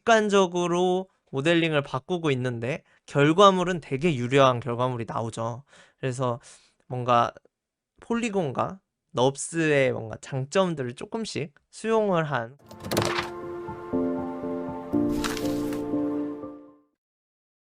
습관적으로 모델링을 바꾸고 있는데 결과물은 되게 유려한 결과물이 나오죠. 그래서 뭔가 폴리곤과 넙스의 뭔가 장점들을 조금씩 수용을 한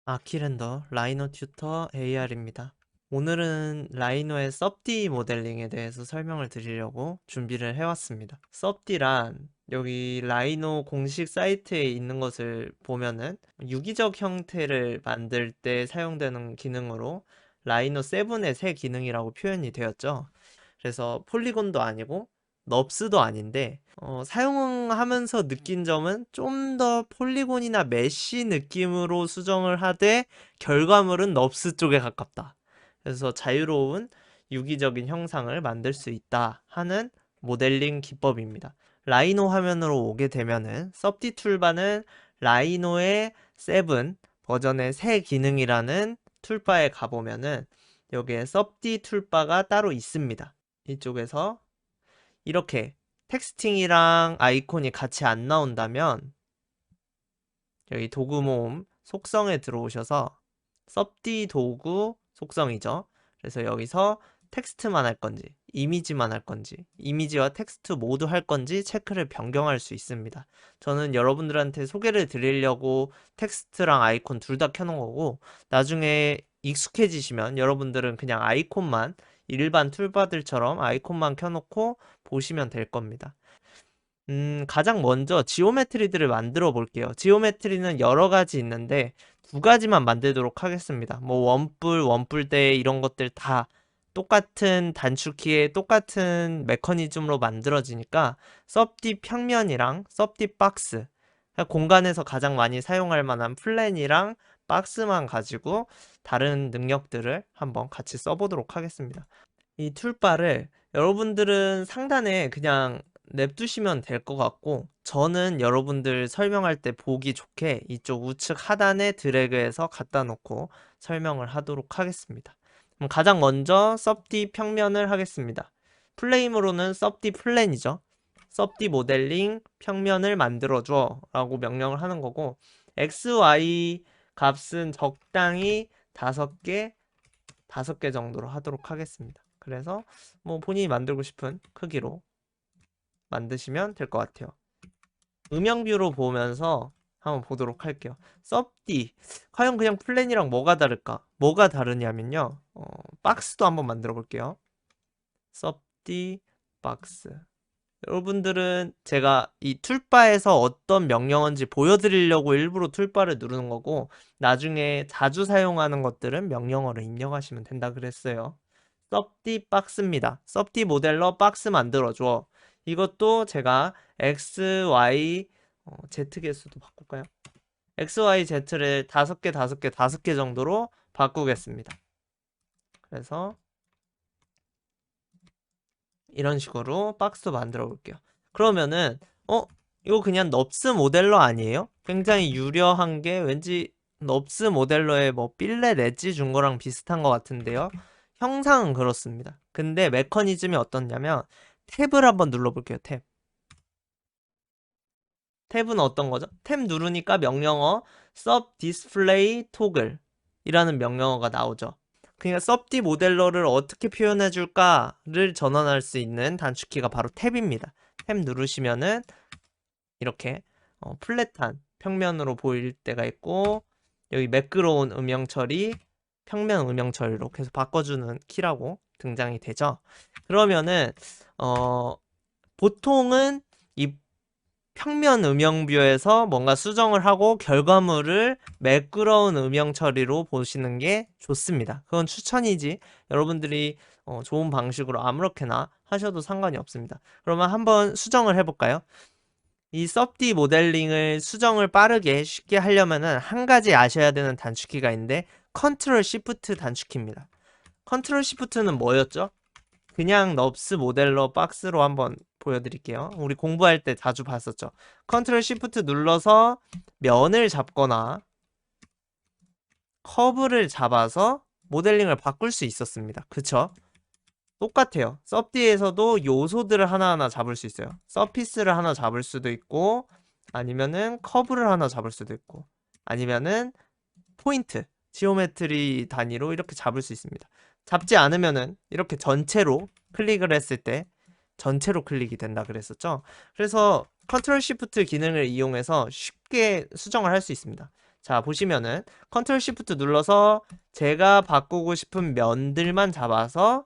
아키렌더 라이노 튜터 AR입니다. 오늘은 라이노의 섭디 모델링에 대해서 설명을 드리려고 준비를 해왔습니다. 섭디란 여기 라이노 공식 사이트에 있는 것을 보면은 유기적 형태를 만들 때 사용되는 기능으로 라이노 7의 새 기능이라고 표현이 되었죠. 그래서 폴리곤도 아니고 넙스도 아닌데 사용하면서 느낀 점은 좀 더 폴리곤이나 메쉬 느낌으로 수정을 하되 결과물은 넙스 쪽에 가깝다. 그래서 자유로운 유기적인 형상을 만들 수 있다 하는 모델링 기법입니다. 라이노 화면으로 오게 되면은 섭디 툴바는 라이노의 7 버전의 새 기능이라는 툴바에 가보면은 여기에 섭디 툴바가 따로 있습니다. 이쪽에서 이렇게 텍스팅이랑 아이콘이 같이 안 나온다면 여기 도구 모음 속성에 들어오셔서 섭디 도구 속성이죠. 그래서 여기서 텍스트만 할 건지 이미지만 할 건지 이미지와 텍스트 모두 할 건지 체크를 변경할 수 있습니다. 저는 여러분들한테 소개를 드리려고 텍스트랑 아이콘 둘 다 켜놓은 거고 나중에 익숙해지시면 여러분들은 그냥 아이콘만 일반 툴바들처럼 아이콘만 켜놓고 보시면 될 겁니다. 가장 먼저 지오메트리들을 만들어 볼게요. 지오메트리는 여러 가지 있는데 두 가지만 만들도록 하겠습니다. 뭐 원뿔대 이런 것들 다 똑같은 단축키에 똑같은 메커니즘으로 만들어지니까 섭디 평면이랑 섭디 박스 공간에서 가장 많이 사용할 만한 플랜이랑 박스만 가지고 다른 능력들을 한번 같이 써보도록 하겠습니다. 이 툴바를 여러분들은 상단에 그냥 냅두시면 될 것 같고 저는 여러분들 설명할 때 보기 좋게 이쪽 우측 하단에 드래그해서 갖다 놓고 설명을 하도록 하겠습니다. 그럼 가장 먼저 섭디 평면을 하겠습니다. 플레임으로는 섭디 플랜이죠. 섭디 모델링 평면을 만들어줘 라고 명령을 하는 거고 XY 값은 적당히 5개 정도로 하도록 하겠습니다. 그래서 뭐 본인이 만들고 싶은 크기로 만드시면 될 것 같아요. 음영뷰로 보면서 한번 보도록 할게요. 섭디 과연 그냥 플랜이랑 뭐가 다를까? 뭐가 다르냐면요. 박스도 한번 만들어 볼게요. 섭디 박스. 여러분들은 제가 이 툴바에서 어떤 명령어인지 보여드리려고 일부러 툴바를 누르는 거고 나중에 자주 사용하는 것들은 명령어를 입력하시면 된다 그랬어요. 섭디 박스입니다. 섭디 모델러 박스 만들어줘. 이것도 제가 X, Y, Z 개수도 바꿀까요? X, Y, Z를 5개 정도로 바꾸겠습니다. 그래서 이런 식으로 박스 만들어 볼게요. 그러면은 이거 그냥 넙스 모델러 아니에요? 굉장히 유려한 게 왠지 넙스 모델러에 뭐 필렛 엣지 준 거랑 비슷한 것 같은데요. 형상은 그렇습니다. 근데 메커니즘이 어떻냐면 탭을 한번 눌러볼게요. 탭. 탭은 어떤 거죠? 탭 누르니까 명령어 sub display toggle 이라는 명령어가 나오죠. 그러니까 섭디 모델러를 어떻게 표현해 줄까를 전환할 수 있는 단축키가 바로 탭입니다. 탭 누르시면은 이렇게 플랫한 평면으로 보일 때가 있고 여기 매끄러운 음영 처리, 평면 음영 처리로 계속 바꿔주는 키라고 등장이 되죠. 그러면은 보통은 이 평면 음영뷰에서 뭔가 수정을 하고 결과물을 매끄러운 음영 처리로 보시는 게 좋습니다. 그건 추천이지 여러분들이 좋은 방식으로 아무렇게나 하셔도 상관이 없습니다. 그러면 한번 수정을 해볼까요? 이 섭디 모델링을 수정을 빠르게 쉽게 하려면은 한 가지 아셔야 되는 단축키가 있는데 컨트롤 시프트 단축키입니다. 컨트롤 시프트는 뭐였죠? 그냥 넙스 모델러 박스로 한번 보여드릴게요. 우리 공부할 때 자주 봤었죠. 컨트롤 시프트 눌러서 면을 잡거나 커브를 잡아서 모델링을 바꿀 수 있었습니다. 그쵸? 똑같아요. 섭디에서도 요소들을 하나하나 잡을 수 있어요. 서피스를 하나 잡을 수도 있고 아니면은 커브를 하나 잡을 수도 있고, 아니면은 포인트, 지오메트리 단위로 이렇게 잡을 수 있습니다. 잡지 않으면은 이렇게 전체로 클릭을 했을 때 전체로 클릭이 된다 그랬었죠. 그래서 컨트롤 시프트 기능을 이용해서 쉽게 수정을 할 수 있습니다. 자, 보시면은 컨트롤 시프트 눌러서 제가 바꾸고 싶은 면들만 잡아서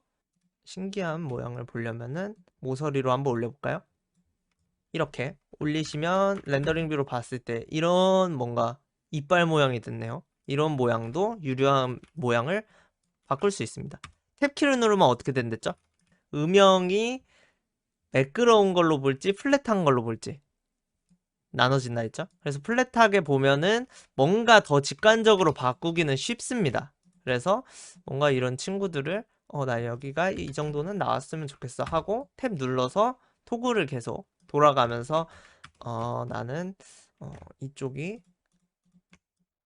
신기한 모양을 보려면은 모서리로 한번 올려볼까요? 이렇게 올리시면 렌더링 뷰로 봤을 때 이런 뭔가 이빨 모양이 됐네요. 이런 모양도 유려한 모양을 바꿀 수 있습니다. 탭키를 누르면 어떻게 된댔죠? 음영이 매끄러운 걸로 볼지 플랫한 걸로 볼지 나눠진다 했죠? 그래서 플랫하게 보면은 뭔가 더 직관적으로 바꾸기는 쉽습니다. 그래서 뭔가 이런 친구들을 나 여기가 이 정도는 나왔으면 좋겠어 하고 탭 눌러서 토글을 계속 돌아가면서 나는 이쪽이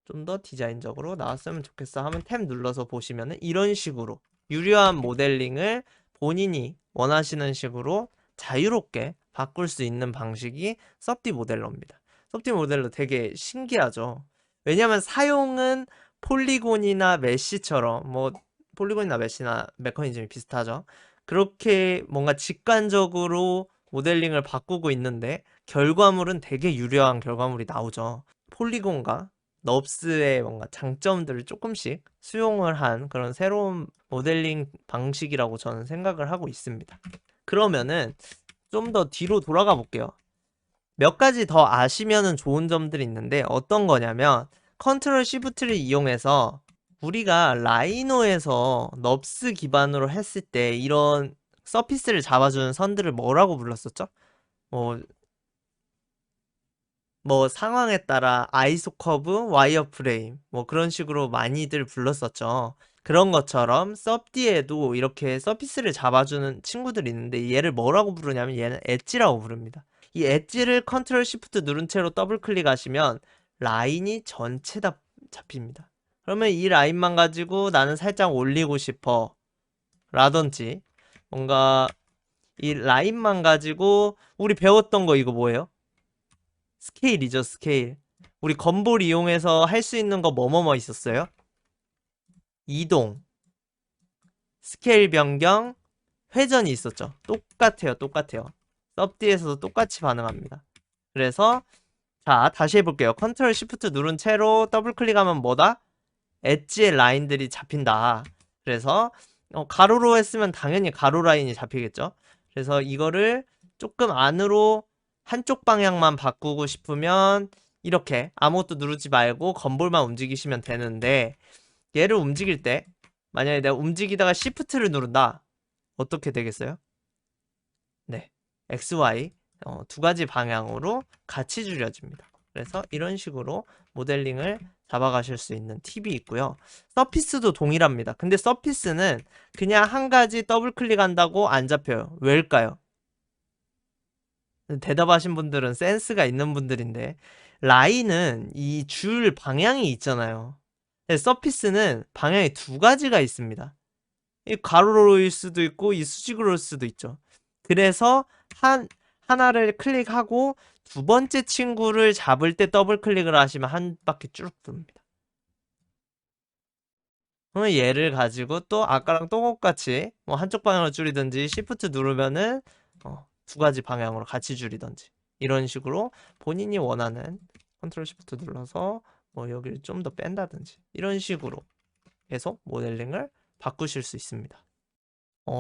좀 더 디자인적으로 나왔으면 좋겠어 하면 탭 눌러서 보시면은 이런 식으로 유려한 모델링을 본인이 원하시는 식으로 자유롭게 바꿀 수 있는 방식이 섭디 모델러입니다. 섭디 모델러 되게 신기하죠. 왜냐면 사용은 폴리곤이나 메쉬처럼 뭐 폴리곤이나 메쉬나 메커니즘이 비슷하죠. 그렇게 뭔가 직관적으로 모델링을 바꾸고 있는데 결과물은 되게 유려한 결과물이 나오죠. 폴리곤과 넙스의 뭔가 장점들을 조금씩 수용을 한 그런 새로운 모델링 방식이라고 저는 생각을 하고 있습니다. 그러면은 좀 더 뒤로 돌아가 볼게요. 몇 가지 더 아시면은 좋은 점들이 있는데 어떤 거냐면 컨트롤 시프트를 이용해서 우리가 라이노에서 넙스 기반으로 했을 때 이런 서피스를 잡아주는 선들을 뭐라고 불렀었죠? 뭐 상황에 따라 아이소 커브, 와이어 프레임 뭐 그런 식으로 많이들 불렀었죠. 그런 것처럼 섭디에도 이렇게 서피스를 잡아주는 친구들이 있는데 얘를 뭐라고 부르냐면 얘는 엣지라고 부릅니다. 이 엣지를 컨트롤 시프트 누른 채로 더블 클릭하시면 라인이 전체 다 잡힙니다. 그러면 이 라인만 가지고 나는 살짝 올리고 싶어 라든지 뭔가 이 라인만 가지고 우리 배웠던 거 이거 뭐예요? 스케일이죠, 스케일. 우리 건볼 이용해서 할 수 있는 거 뭐뭐뭐 있었어요? 이동, 스케일 변경, 회전이 있었죠. 똑같아요, 똑같아요. 섭디에서도 똑같이 반응합니다. 그래서 자, 다시 해볼게요. 컨트롤 시프트 누른 채로 더블 클릭하면 뭐다? 엣지의 라인들이 잡힌다. 그래서 가로로 했으면 당연히 가로 라인이 잡히겠죠. 그래서 이거를 조금 안으로 한쪽 방향만 바꾸고 싶으면 이렇게 아무것도 누르지 말고 건볼만 움직이시면 되는데 얘를 움직일 때 만약에 내가 움직이다가 시프트를 누른다. 어떻게 되겠어요? 네, XY 두 가지 방향으로 같이 줄여집니다. 그래서 이런 식으로 모델링을 잡아가실 수 있는 팁이 있고요. 서피스도 동일합니다. 근데 서피스는 그냥 한 가지 더블 클릭한다고 안 잡혀요. 왜일까요? 대답하신 분들은 센스가 있는 분들인데 라인은 이 줄 방향이 있잖아요. 서피스는 방향이 두 가지가 있습니다. 이 가로로일 수도 있고 이 수직으로일 수도 있죠. 그래서 하나를 클릭하고 두 번째 친구를 잡을 때 더블 클릭을 하시면 한 바퀴 쭉 돕니다. 그러면 얘를 가지고 또 아까랑 똑같이 뭐 한쪽 방향으로 줄이든지 시프트 누르면은 두 가지 방향으로 같이 줄이든지 이런 식으로 본인이 원하는 컨트롤 시프트 눌러서 뭐 여기를 좀 더 뺀다든지 이런 식으로 계속 모델링을 바꾸실 수 있습니다.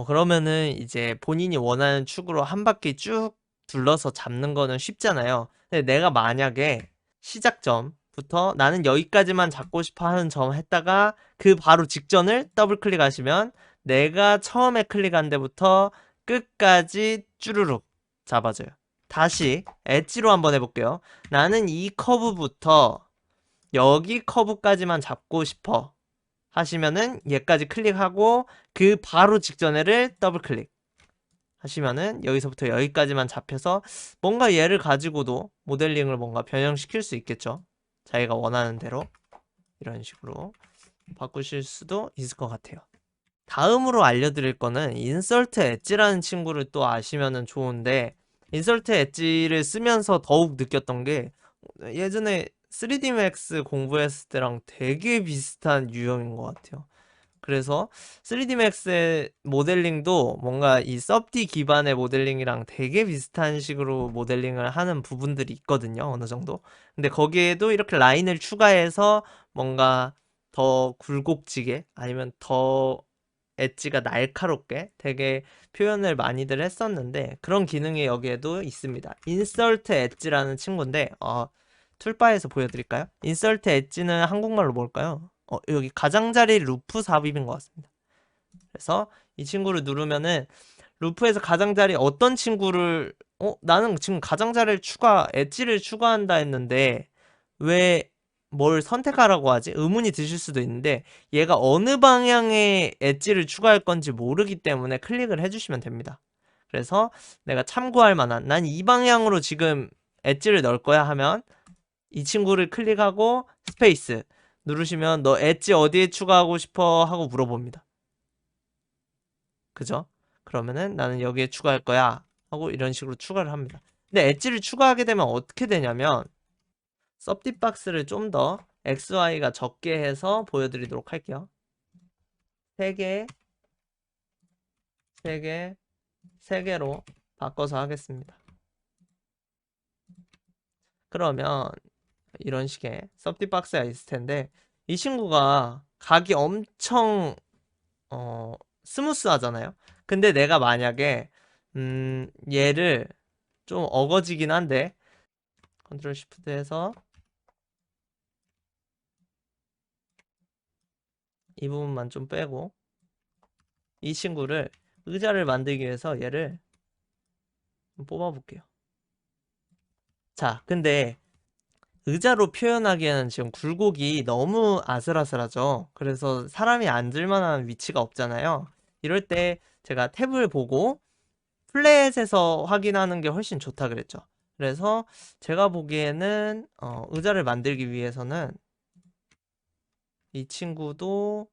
그러면은 이제 본인이 원하는 축으로 한 바퀴 쭉 둘러서 잡는 거는 쉽잖아요. 근데 내가 만약에 시작점부터 나는 여기까지만 잡고 싶어 하는 점 했다가 그 바로 직전을 더블 클릭하시면 내가 처음에 클릭한 데부터 끝까지 쭈루룩 잡아줘요. 다시 엣지로 한번 해볼게요. 나는 이 커브부터 여기 커브까지만 잡고 싶어. 하시면은 얘까지 클릭하고 그 바로 직전에를 더블 클릭 하시면은 여기서부터 여기까지만 잡혀서 뭔가 얘를 가지고도 모델링을 뭔가 변형시킬 수 있겠죠. 자기가 원하는 대로 이런 식으로 바꾸실 수도 있을 것 같아요. 다음으로 알려드릴 거는 인설트 엣지라는 친구를 또 아시면은 좋은데 인설트 엣지를 쓰면서 더욱 느꼈던 게 예전에 3D Max 공부했을 때랑 되게 비슷한 유형인 것 같아요. 그래서 3D Max의 모델링도 뭔가 이 섭디 기반의 모델링이랑 되게 비슷한 식으로 모델링을 하는 부분들이 있거든요. 어느 정도. 근데 거기에도 이렇게 라인을 추가해서 뭔가 더 굴곡지게 아니면 더 엣지가 날카롭게 되게 표현을 많이들 했었는데 그런 기능이 여기에도 있습니다. 인설트 엣지라는 친구인데 툴바에서 보여드릴까요? 인설트 엣지는 한국말로 뭘까요? 여기 가장자리 루프 삽입인 것 같습니다. 그래서 이 친구를 누르면은 루프에서 가장자리 어떤 친구를 나는 지금 가장자리를 엣지를 추가한다 했는데 왜 뭘 선택하라고 하지? 의문이 드실 수도 있는데 얘가 어느 방향의 엣지를 추가할 건지 모르기 때문에 클릭을 해주시면 됩니다. 그래서 내가 참고할 만한 난 이 방향으로 지금 엣지를 넣을 거야 하면 이 친구를 클릭하고 스페이스 누르시면 너 엣지 어디에 추가하고 싶어 하고 물어봅니다. 그죠? 그러면은 나는 여기에 추가할 거야 하고 이런 식으로 추가를 합니다. 근데 엣지를 추가하게 되면 어떻게 되냐면 섭디박스를 좀 더 XY가 적게 해서 보여드리도록 할게요. 3개, 3개, 3개로 바꿔서 하겠습니다. 그러면 이런 식의 섭디박스가 있을 텐데 이 친구가 각이 엄청 스무스하잖아요. 근데 내가 만약에 얘를 좀 어거지긴 한데 컨트롤 시프트 해서 이 부분만 좀 빼고 이 친구를 의자를 만들기 위해서 얘를 좀 뽑아볼게요. 자, 근데 의자로 표현하기에는 지금 굴곡이 너무 아슬아슬하죠. 그래서 사람이 앉을 만한 위치가 없잖아요. 이럴 때 제가 탭을 보고 플랫에서 확인하는 게 훨씬 좋다 그랬죠. 그래서 제가 보기에는 의자를 만들기 위해서는 이 친구도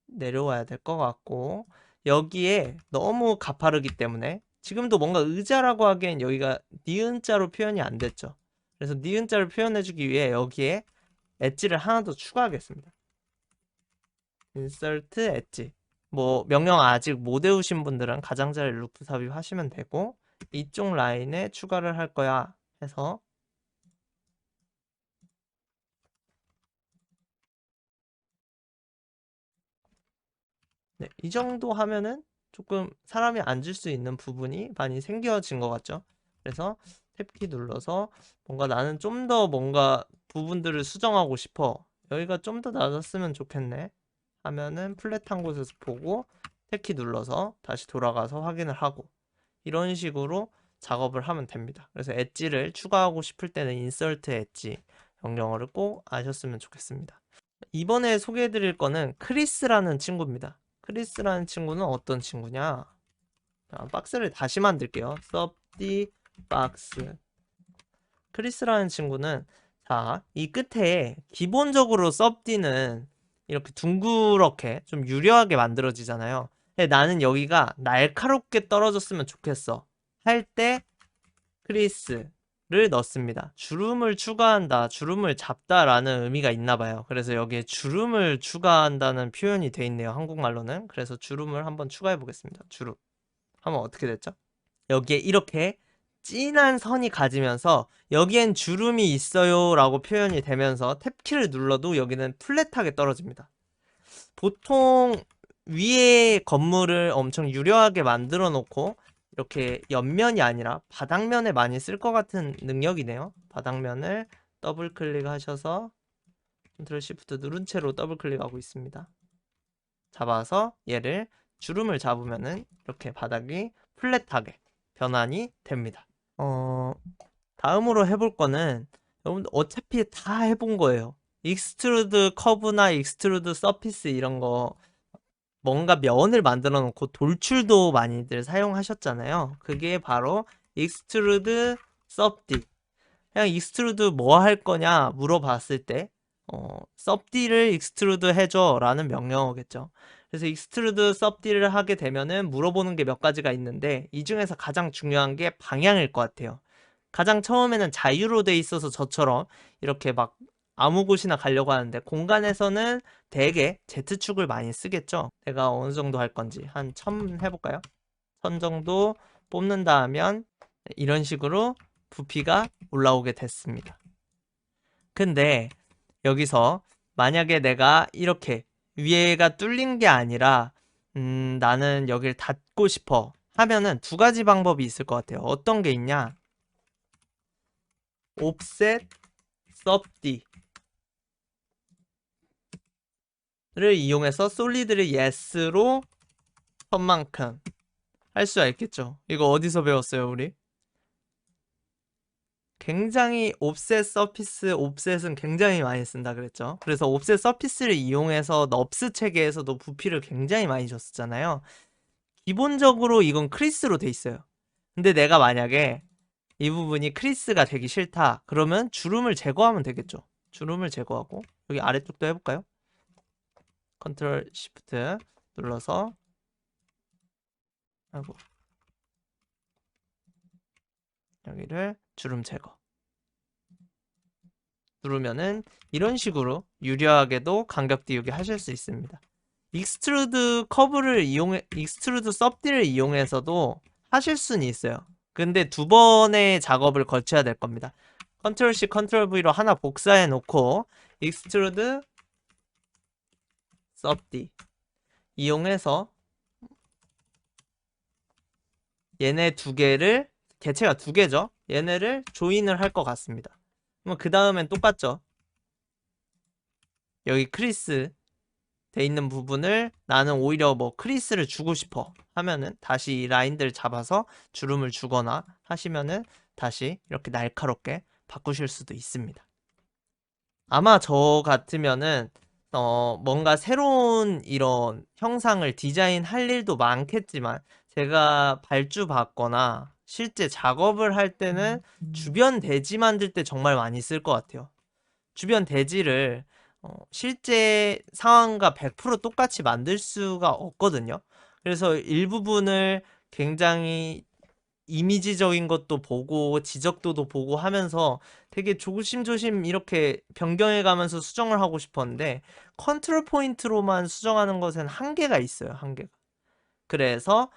내려와야 될 것 같고 여기에 너무 가파르기 때문에 지금도 뭔가 의자라고 하기엔 여기가 니은자로 표현이 안 됐죠. 그래서 니은자를 표현해주기 위해 여기에 엣지를 하나 더 추가하겠습니다. 인설트 엣지. 뭐 명령 아직 못 외우신 분들은 가장자리 루프 삽입하시면 되고 이쪽 라인에 추가를 할 거야 해서 네, 이 정도 하면은 조금 사람이 앉을 수 있는 부분이 많이 생겨진 것 같죠. 그래서 탭키 눌러서 뭔가 나는 좀 더 뭔가 부분들을 수정하고 싶어. 여기가 좀 더 낮았으면 좋겠네. 하면은 플랫한 곳에서 보고 탭키 눌러서 다시 돌아가서 확인을 하고 이런 식으로 작업을 하면 됩니다. 그래서 엣지를 추가하고 싶을 때는 인설트 엣지 명령어를 꼭 아셨으면 좋겠습니다. 이번에 소개해드릴 거는 크리스라는 친구입니다. 크리스라는 친구는 어떤 친구냐? 자, 박스를 다시 만들게요. 섭디 박스. 크리스라는 친구는 자, 이 끝에 기본적으로 섭디는 이렇게 둥그렇게 좀 유려하게 만들어지잖아요. 근데 나는 여기가 날카롭게 떨어졌으면 좋겠어. 할 때 크리스를 넣습니다. 주름을 추가한다, 주름을 잡다라는 의미가 있나 봐요. 그래서 여기에 주름을 추가한다는 표현이 돼 있네요. 한국말로는. 그래서 주름을 한번 추가해 보겠습니다. 주름. 하면 어떻게 됐죠? 여기에 이렇게 진한 선이 가지면서 여기엔 주름이 있어요 라고 표현이 되면서 탭키를 눌러도 여기는 플랫하게 떨어집니다. 보통 위에 건물을 엄청 유려하게 만들어 놓고 이렇게 옆면이 아니라 바닥면에 많이 쓸 것 같은 능력이네요. 바닥면을 더블 클릭하셔서 컨트롤 시프트 누른 채로 더블 클릭하고 있습니다. 잡아서 얘를 주름을 잡으면은 이렇게 바닥이 플랫하게 변환이 됩니다. 다음으로 해볼 거는 여러분들 어차피 다 해본 거예요. 익스트루드 커브나 익스트루드 서피스 이런 거 뭔가 면을 만들어 놓고 돌출도 많이들 사용하셨잖아요. 그게 바로 익스트루드 섭디. 그냥 익스트루드 뭐 할 거냐 물어봤을 때 섭디를 익스트루드 해줘 라는 명령어겠죠. 그래서 익스트루드 섭디를 하게 되면은 물어보는 게 몇 가지가 있는데 이 중에서 가장 중요한 게 방향일 것 같아요. 가장 처음에는 자유로 돼 있어서 저처럼 이렇게 막 아무 곳이나 가려고 하는데 공간에서는 대개 Z축을 많이 쓰겠죠. 내가 어느 정도 할 건지 한 1000 해볼까요? 1000 정도 뽑는다 하면 이런 식으로 부피가 올라오게 됐습니다. 근데 여기서 만약에 내가 이렇게 위에가 뚫린 게 아니라 나는 여길 닫고 싶어 하면은 두 가지 방법이 있을 것 같아요. 어떤 게 있냐? offset subd를 이용해서 솔리드를 yes로 선 만큼 할 수가 있겠죠. 이거 어디서 배웠어요, 우리? 굉장히 옵셋 서피스 옵셋은 굉장히 많이 쓴다 그랬죠. 그래서 옵셋 서피스를 이용해서 넙스 체계에서도 부피를 굉장히 많이 줬었잖아요. 기본적으로 이건 크리스로 돼 있어요. 근데 내가 만약에 이 부분이 크리스가 되기 싫다 그러면 주름을 제거하면 되겠죠. 주름을 제거하고 여기 아래쪽도 해볼까요? 컨트롤 시프트 눌러서 하고 여기를 주름 제거 누르면은 이런 식으로 유려하게도 간격 띄우기 하실 수 있습니다. 익스트루드 커브를 익스트루드 섭디를 이용해서도 하실 수는 있어요. 근데 두 번의 작업을 거쳐야 될 겁니다. 컨트롤 C, 컨트롤 V로 하나 복사해 놓고 익스트루드 섭디 이용해서 얘네 두 개를 개체가 두 개죠. 얘네를 조인을 할 것 같습니다. 그럼 그 다음엔 똑같죠. 여기 크리스 돼 있는 부분을 나는 오히려 뭐 크리스를 주고 싶어 하면은 다시 이 라인들 잡아서 주름을 주거나 하시면은 다시 이렇게 날카롭게 바꾸실 수도 있습니다. 아마 저 같으면은 뭔가 새로운 이런 형상을 디자인할 일도 많겠지만 제가 발주 받거나 실제 작업을 할 때는 주변 대지 만들 때 정말 많이 쓸 것 같아요. 주변 대지를 실제 상황과 100% 똑같이 만들 수가 없거든요. 그래서 일부분을 굉장히 이미지적인 것도 보고 지적도도 보고 하면서 되게 조심조심 이렇게 변경해 가면서 수정을 하고 싶었는데 컨트롤 포인트로만 수정하는 것엔 한계가 있어요. 한계가. 그래서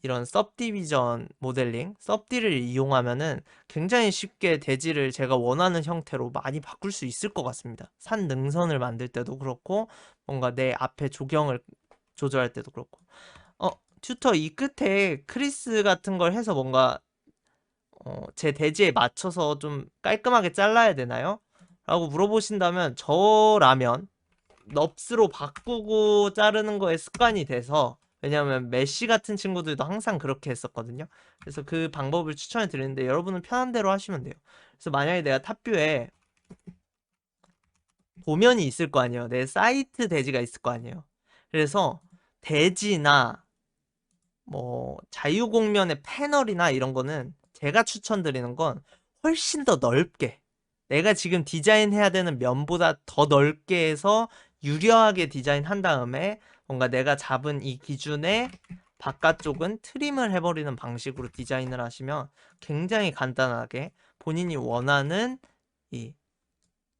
이런 섭디비전 모델링, 섭디를 이용하면은 굉장히 쉽게 대지를 제가 원하는 형태로 많이 바꿀 수 있을 것 같습니다. 산 능선을 만들 때도 그렇고 뭔가 내 앞에 조경을 조절할 때도 그렇고 튜터 이 끝에 크리스 같은 걸 해서 뭔가 제 대지에 맞춰서 좀 깔끔하게 잘라야 되나요? 라고 물어보신다면 저라면 넙스로 바꾸고 자르는 거에 습관이 돼서 왜냐면 메시 같은 친구들도 항상 그렇게 했었거든요. 그래서 그 방법을 추천해 드리는데 여러분은 편한 대로 하시면 돼요. 그래서 만약에 내가 탑뷰에 도면이 있을 거 아니에요. 내 사이트 대지가 있을 거 아니에요. 그래서 대지나 뭐 자유공면의 패널이나 이런 거는 제가 추천드리는 건 훨씬 더 넓게 내가 지금 디자인해야 되는 면보다 더 넓게 해서 유려하게 디자인한 다음에 뭔가 내가 잡은 이 기준의 바깥쪽은 트림을 해버리는 방식으로 디자인을 하시면 굉장히 간단하게 본인이 원하는 이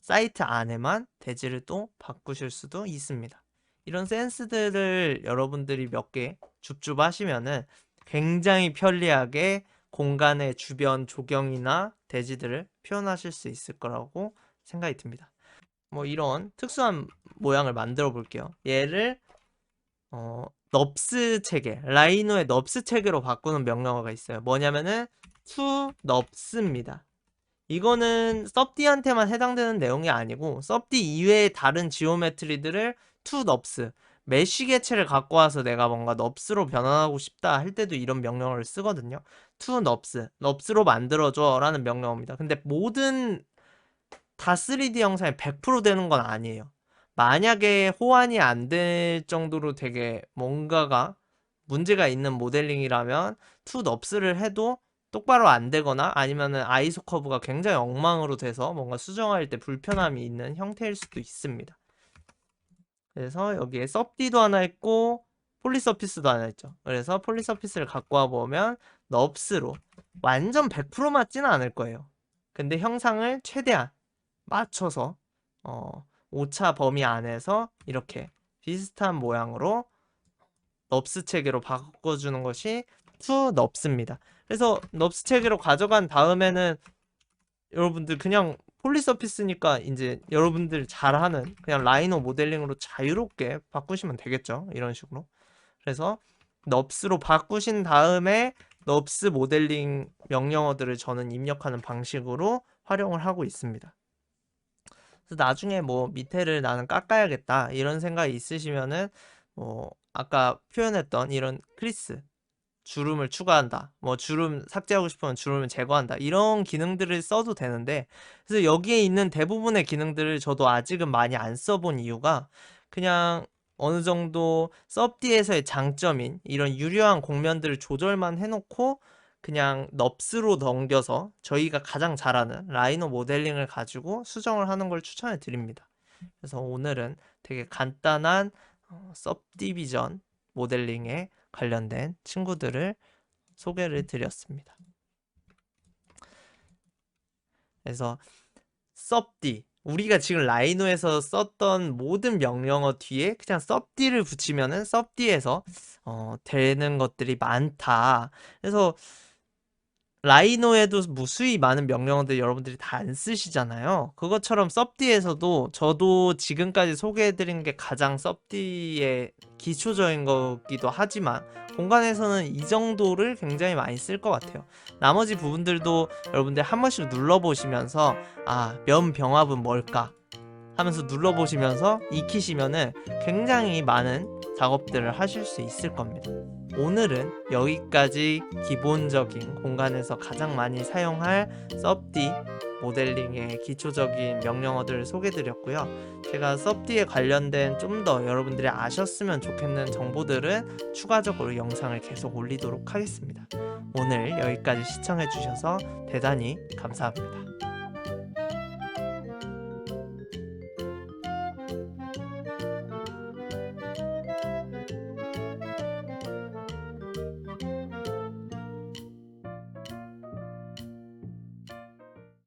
사이트 안에만 대지를 또 바꾸실 수도 있습니다. 이런 센스들을 여러분들이 몇 개 줍줍 하시면은 굉장히 편리하게 공간의 주변 조경이나 대지들을 표현하실 수 있을 거라고 생각이 듭니다. 뭐 이런 특수한 모양을 만들어 볼게요. 얘를 넙스 체계, 라이노의 넙스 체계로 바꾸는 명령어가 있어요. 뭐냐면은 to 넙스입니다. 이거는 섭디한테만 해당되는 내용이 아니고 섭디 이외의 다른 지오메트리들을 to nubs 메쉬 개체를 갖고 와서 내가 뭔가 nubs로 변환하고 싶다 할 때도 이런 명령어를 쓰거든요. to nubs로 만들어줘 라는 명령어입니다. 근데 모든 다 3D 영상이 100% 되는 건 아니에요. 만약에 호환이 안 될 정도로 되게 뭔가가 문제가 있는 모델링이라면 to nubs를 해도 똑바로 안 되거나 아니면은 아이소 커브가 굉장히 엉망으로 돼서 뭔가 수정할 때 불편함이 있는 형태일 수도 있습니다. 그래서 여기에 섭디도 하나 있고 폴리서피스도 하나 있죠. 그래서 폴리서피스를 갖고 와보면 넙스로 완전 100% 맞지는 않을 거예요. 근데 형상을 최대한 맞춰서 오차 범위 안에서 이렇게 비슷한 모양으로 넙스 체계로 바꿔주는 것이 투 넙스입니다. 그래서 넙스 체계로 가져간 다음에는 여러분들 그냥 폴리서피스니까 이제 여러분들 잘하는 그냥 라이노 모델링으로 자유롭게 바꾸시면 되겠죠. 이런 식으로. 그래서 넙스로 바꾸신 다음에 넙스 모델링 명령어들을 저는 입력하는 방식으로 활용을 하고 있습니다. 그래서 나중에 뭐 밑에를 나는 깎아야겠다 이런 생각이 있으시면은 뭐 아까 표현했던 이런 크리스 주름을 추가한다. 뭐 주름 삭제하고 싶으면 주름을 제거한다. 이런 기능들을 써도 되는데 그래서 여기에 있는 대부분의 기능들을 저도 아직은 많이 안 써본 이유가 그냥 어느 정도 섭디에서의 장점인 이런 유려한 곡면들을 조절만 해놓고 그냥 넙스로 넘겨서 저희가 가장 잘하는 라이노 모델링을 가지고 수정을 하는 걸 추천해 드립니다. 그래서 오늘은 되게 간단한 섭디비전 모델링에 관련된 친구들을 소개를 드렸습니다. 그래서 섭디 우리가 지금 라이노에서 썼던 모든 명령어 뒤에 그냥 섭디를 붙이면은 섭디에서 되는 것들이 많다. 그래서 라이노에도 무수히 많은 명령어들 여러분들이 다 안 쓰시잖아요. 그것처럼 섭디에서도 저도 지금까지 소개해드린 게 가장 섭디의 기초적인 거기도 하지만 공간에서는 이 정도를 굉장히 많이 쓸 것 같아요. 나머지 부분들도 여러분들 한 번씩 눌러보시면서 면 병합은 뭘까 하면서 눌러보시면서 익히시면은 굉장히 많은 작업들을 하실 수 있을 겁니다. 오늘은 여기까지 기본적인 공간에서 가장 많이 사용할 섭디 모델링의 기초적인 명령어들을 소개드렸고요. 제가 섭디에 관련된 좀 더 여러분들이 아셨으면 좋겠는 정보들은 추가적으로 영상을 계속 올리도록 하겠습니다. 오늘 여기까지 시청해주셔서 대단히 감사합니다.